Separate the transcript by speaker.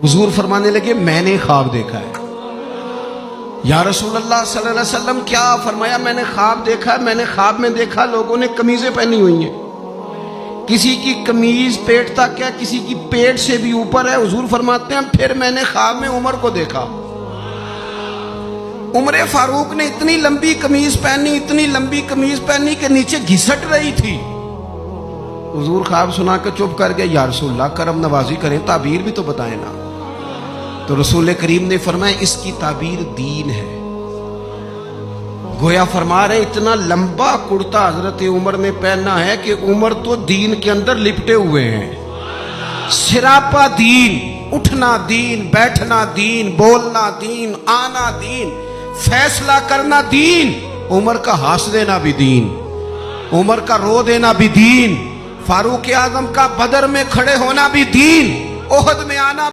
Speaker 1: हुजूर फरमाने लगे मैंने ख्वाब देखा है। या रसूलल्लाह सल्लल्लाहु अलैहि वसल्लम, क्या फरमाया? मैंने ख्वाब देखा है। मैंने ख्वाब में देखा लोगों ने कमीजें पहनी हुई हैं, किसी की कमीज पेट तक है, किसी की पेट से भी ऊपर है। हुजूर फरमाते हैं फिर मैंने ख्वाब में उमर को देखा। उमर फारूक ने इतनी लंबी कमीज पहनी, इतनी लंबी कमीज पहनी कि नीचे घिसट रही थी। हुजूर ख्वाब सुना के चुप कर गए। या रसूलल्लाह करम नवाजी करें, ताबीर भी तो बताए ना। तो रसूल करीम ने फरमाया इसकी ताबीर दीन है। गोया फरमा रहे इतना लंबा कुर्ता हजरत उमर ने पहना है कि उमर तो दीन के अंदर लिपटे हुए हैं। सिरापा दीन, उठना दीन, बैठना दीन, बोलना दीन, आना दीन, फैसला करना दीन। उमर का हंस देना भी दीन, उमर का रो देना भी दीन, फारूक आजम का बदर में खड़े होना भी दीन, ओहद में आना